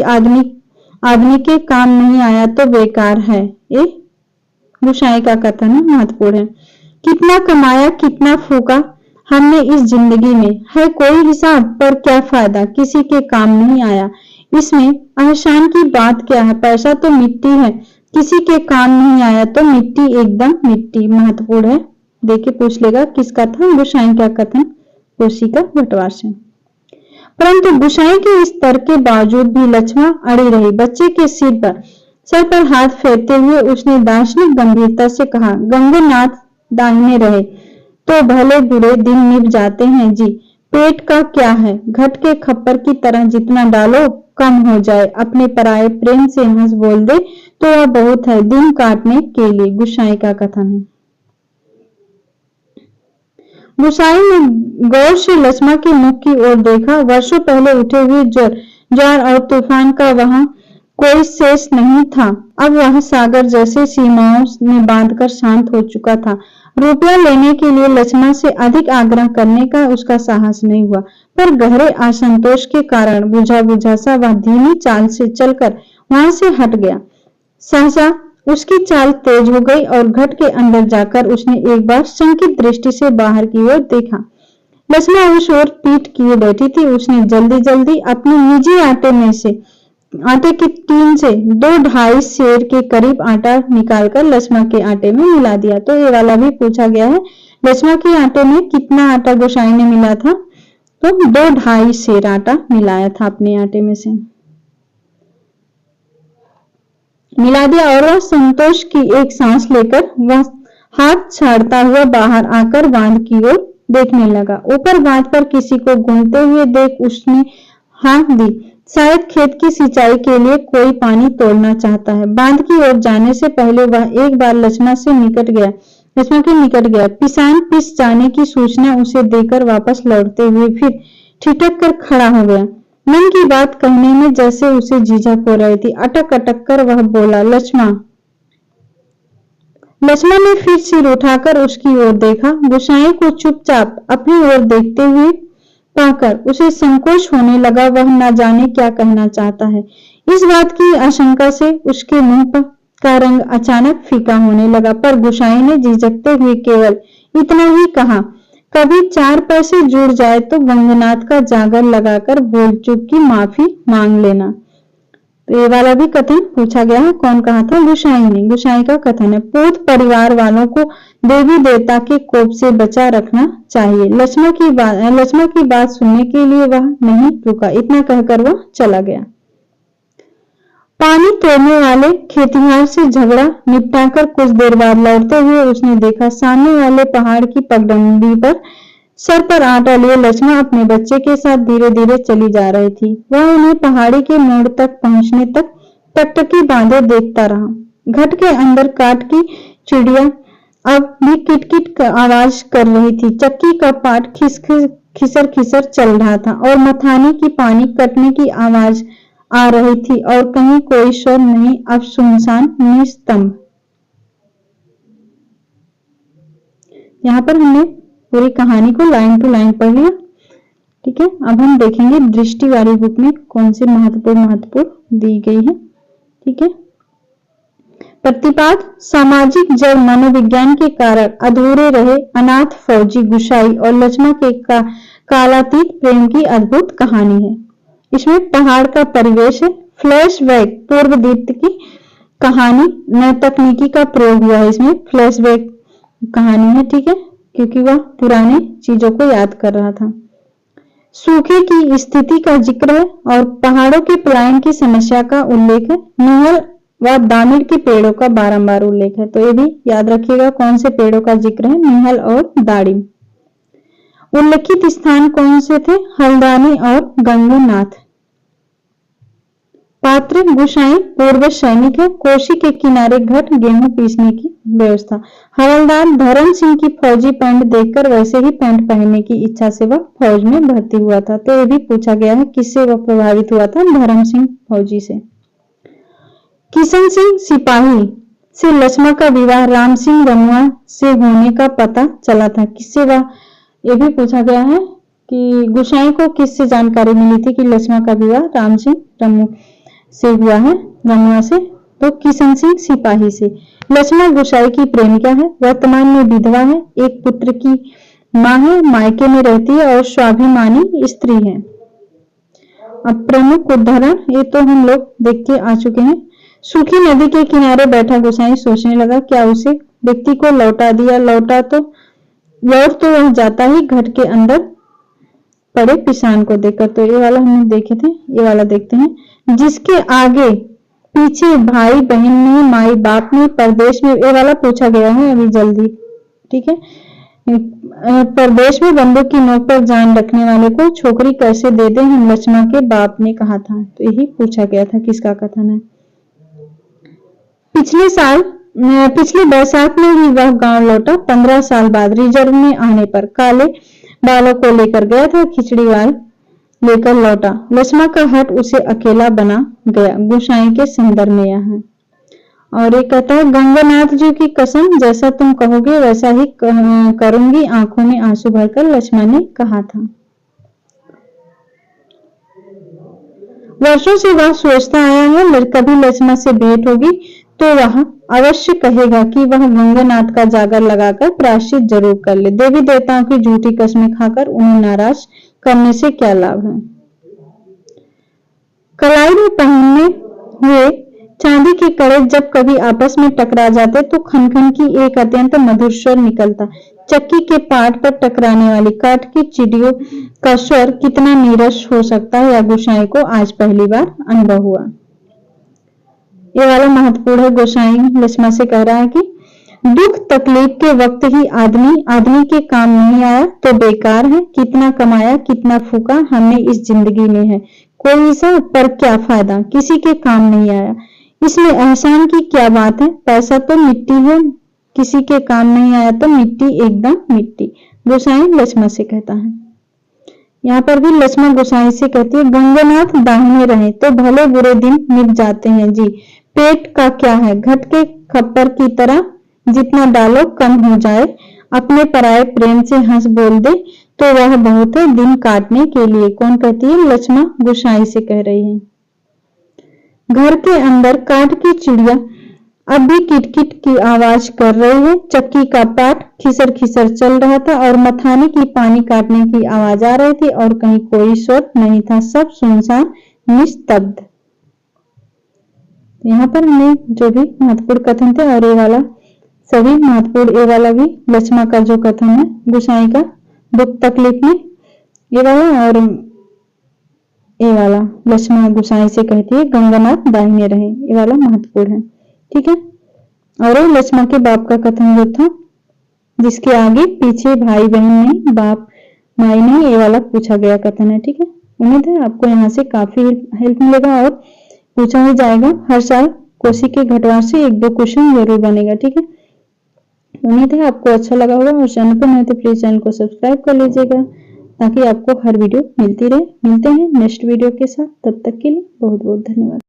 S1: आदमी के काम नहीं आया तो बेकार है। ये गोसाई का कथन है, महत्वपूर्ण है। कितना कमाया कितना फूका हमने इस जिंदगी में, है कोई हिसाब, पर क्या फायदा, किसी के काम नहीं आया। इसमें एहसान की बात क्या है, पैसा तो मिट्टी है, किसी के काम नहीं आया तो मिट्टी एकदम मिट्टी। महत्वपूर्ण है, देखिए पूछ लेगा किसका था, गोसाई का कथन कोशी का बंटवार से। परंतु गोसाई के इस तर्क के बावजूद भी लक्ष्मण अड़ी रही। बच्चे के सर पर हाथ फेरते हुए उसने दार्शनिक गंभीरता से कहा, गंगनाथ दाहिने रहे तो भले बुरे दिन निभ जाते हैं जी। पेट का क्या है, घट के खप्पर की तरह जितना डालो कम हो जाए। अपने पराये प्रेम से हंस बोल दे तो वह बहुत है दिन काटने के लिए। गोसाई का कथन है। गोसाई ने गौर से लक्ष्मण के मुख की ओर देखा। वर्षों पहले उठे हुए ज्वार और तूफान का वहां कोई शेष नहीं था। अब वह सागर जैसे सीमाओं में बांधकर शांत हो चुका था। रुपया लेने के लिए लक्ष्मण से अधिक आग्रह करने का उसका साहस नहीं हुआ, पर गहरे असंतोष के कारण बुझा सा वह धीमी चाल से चलकर वहां से हट गया। सहसा उसकी चाल तेज हो गई और घट के अंदर जाकर उसने एक बार शंकित दृष्टि से बाहर की ओर देखा। लक्ष्मण उस ओर पीठ किए बैठी थी। उसने जल्दी अपने निजी आटे की टीन से 2-2.5 सेर के करीब आटा निकालकर लक्ष्मण के आटे में मिला दिया। तो ये वाला भी पूछा गया है, लक्ष्मण के आटे में कितना आटा गोसाई ने मिला था, तो 2-2.5 सेर आटा मिलाया था अपने आटे में से मिला दिया। और वह संतोष की एक सांस लेकर वह हाथ छाड़ता हुआ बाहर आकर बांध की ओर देखने लगा। ऊपर बांध पर किसी को घूमते हुए देख उसने हाँक दी। शायद खेत की सिंचाई के लिए कोई पानी तोड़ना चाहता है। बांध की ओर जाने से पहले वह एक बार लक्ष्मण के निकट गया। पिसान पिस जाने की सूचना उसे देकर वापस लौटते हुए फिर ठिठक कर खड़ा हो गया। मन की बात कहने में जैसे उसे झिझक हो रही थी। अटक कर वह बोला, लक्ष्मण। लक्ष्मण ने फिर सिर उठाकर उसकी ओर देखा। गोसाई को चुपचाप अपनी ओर देखते हुए पाकर उसे संकोच होने लगा। वह न जाने क्या कहना चाहता है। इस बात की आशंका से उसके मुंह का रंग अचानक फीका होने लगा, पर गोसाई ने झिझकते हुए केवल इतना ही कहा, कभी 4 पैसे जुड़ जाए तो गंगनाथ का जागर लगाकर भूल चूक की माफी मांग लेना। तो ये वाला भी कथन पूछा गया है, कौन कहा था, गोसाई ने। गोसाई का कथन है, पूत परिवार वालों को देवी देवता के कोप से बचा रखना चाहिए। लक्ष्मण की बात सुनने के लिए वह नहीं रुका। इतना कहकर वह चला गया। पानी तोड़ने वाले खेतिहर से झगड़ा निपटाकर कुछ देर बाद लौटते हुए उसने देखा, सामने वाले पहाड़ की पगडंडी पर सर पर आटा लिए लक्ष्मण अपने बच्चे के साथ धीरे धीरे चली जा रही थी। वह उन्हें पहाड़ी के मोड़ तक पहुंचने तक टकटकी बांधे देखता रहा। घट के अंदर काट की चिड़िया अब भी किटकिट आवाज कर रही थी। चक्की का पाट खिसर चल रहा था और मथानी की पानी कटने की आवाज आ रही थी और कहीं कोई शोर नहीं। अब सुनसान निस्तंभ। यहाँ पर हमने पूरी कहानी को लाइन टू लाइन पढ़ लिया। ठीक है, अब हम देखेंगे दृष्टि वाली बुक में कौन सी महत्वपूर्ण दी गई है। ठीक है, प्रतिपाद, सामाजिक जड़ मनोविज्ञान के कारण अधूरे रहे अनाथ फौजी गोसाई और लक्ष्मण के कालातीत प्रेम की अद्भुत कहानी है। इसमें पहाड़ का परिवेश है। फ्लैशबैक, पूर्व दीप्त की कहानी, नई तकनीकी का प्रयोग हुआ है। इसमें फ्लैशबैक कहानी है, ठीक है, क्योंकि वह पुरानी चीजों को याद कर रहा था। सूखे की स्थिति का जिक्र है और पहाड़ों के पलायन की समस्या का उल्लेख है। नीहल व दामिर के पेड़ों का बारंबार उल्लेख है। तो ये भी याद रखिएगा कौन से पेड़ों का जिक्र है, नीहल और दाड़िम। उल्लेखित स्थान कौन से थे, हल्द्वानी और गंगनाथ। पात्र, गोसाई पूर्व सैनिक है। कोशी के किनारे घट गेहूं पीसने की व्यवस्था। हवलदार धर्म सिंह की फौजी पैंट देखकर वैसे ही पैंट पहनने की इच्छा से वह फौज में भर्ती हुआ था। तो ये भी पूछा गया है किससे वह प्रभावित हुआ था, धर्म सिंह फौजी से। किशन सिंह सिपाही से लक्ष्मण का विवाह राम सिंह रमुआ से होने का पता चला था? किससे हुआ? ये भी पूछा गया है कि गोसाई को किससे जानकारी मिली थी कि लक्ष्मण का विवाह राम सिंह रमू से हुआ है, रमुआ से? तो किशन सिंह सिपाही से। लक्ष्मण गोसाई की प्रेमिका है, वर्तमान में विधवा है, एक पुत्र की मां है, मायके में रहती है और स्वाभिमानी स्त्री है। अब प्रमुख उदाहरण ये तो हम लोग देख के आ चुके हैं। सूखी नदी के किनारे बैठा गोसाई सोचने लगा, क्या उसे व्यक्ति को लौटा दिया? लौट तो वह जाता ही घट के अंदर पड़े पिसान को देखकर। तो ये वाला हमने देखे थे, ये वाला देखते हैं। जिसके आगे पीछे भाई बहन में, माई बाप में, परदेश में, ये वाला पूछा गया है अभी जल्दी, ठीक है। परदेश में बंदूक की नोक पर जान रखने वाले को छोकरी कैसे दे दे, हम लक्ष्मण के बाप ने कहा था। तो यही पूछा गया था, किसका कथन है। पिछले बैसाख में ही वह गांव लौटा। 15 साल बाद रिजर्व में आने पर काले बालों को लेकर गया था, खिचड़ी वाल लेकर लौटा। लक्ष्मण का हट उसे अकेला बना गया। गोसाई के संदर्भ में यह है। और एक कहता है, गंगानाथ जी की कसम, जैसा तुम कहोगे वैसा ही करूंगी, आंखों में आंसू भरकर लक्ष्मण ने कहा था। वर्षों से वह सोचता आया है कभी लक्ष्मण से भेंट होगी तो वह अवश्य कहेगा कि वह गंगानाथ का जागर लगाकर प्रायश्चित जरूर कर ले। देवी देवताओं की झूठी कसमें खाकर उन्हें नाराज करने से क्या लाभ है। कलाई में पहनने हुए चांदी के कड़े जब कभी आपस में टकरा जाते तो खनखन की एक अत्यंत मधुर स्वर निकलता। चक्की के पाट पर टकराने वाली काठ की चिड़ियों का स्वर कितना नीरस हो सकता है, यह गोसाई को आज पहली बार अनुभव हुआ। ये वाला महत्वपूर्ण है। गोसाई लक्ष्मण से कह रहा है कि दुख तकलीफ के वक्त ही आदमी के काम नहीं आया तो बेकार है। कितना कमाया कितना फूका, हमने इस जिंदगी में है कोई सा, पर क्या फायदा, किसी के काम नहीं आया। इसमें एहसान की क्या बात है, पैसा तो मिट्टी है, किसी के काम नहीं आया तो मिट्टी एकदम मिट्टी। गोसाई लक्ष्मण से कहता है। यहाँ पर भी लक्ष्मण गोसाई से कहती है, गंगानाथ दाहिने रहे तो भले बुरे दिन मिट जाते हैं जी। पेट का क्या है, घट के खप्पर की तरह जितना डालो कम हो जाए। अपने पराये प्रेम से हंस बोल दे तो वह बहुत है दिन काटने के लिए। कौन कहती है? लक्ष्मण गोसाई से कह रही है। घर के अंदर काठ की चिड़िया अब भी किटकिट की आवाज कर रही है। चक्की का पाट खिसर खिसर चल रहा था और मथाने की पानी काटने की आवाज आ रही थी और कहीं कोई स्वर नहीं था, सब सुनसान निस्तब्ध। यहाँ पर हमने जो भी महत्वपूर्ण कथन थे और ये वाला सभी महत्वपूर्ण, ये वाला भी लक्ष्मण का जो कथन है गोसाई का दुख तकलीफ में, ये वाला और ये वाला लक्ष्मण गोसाई से कहती है गंगानाथ दाहिने रहे, ये वाला महत्वपूर्ण है, ठीक है। और लक्ष्मण के बाप का कथन जो था जिसके आगे पीछे भाई बहन नहीं, बाप माई नहीं, ये वाला पूछा गया कथन है, ठीक है। उम्मीद है आपको यहाँ से काफी हेल्प मिलेगा और पूछा ही जाएगा हर साल कोसी के घटवार से 1-2 क्वेश्चन जरूर बनेगा, ठीक है। उम्मीद है आपको अच्छा लगा होगा और चैनल पर नए तो प्लीज चैनल को सब्सक्राइब कर लीजिएगा ताकि आपको हर वीडियो मिलती रहे। मिलते हैं नेक्स्ट वीडियो के साथ, तब तक के लिए बहुत बहुत धन्यवाद।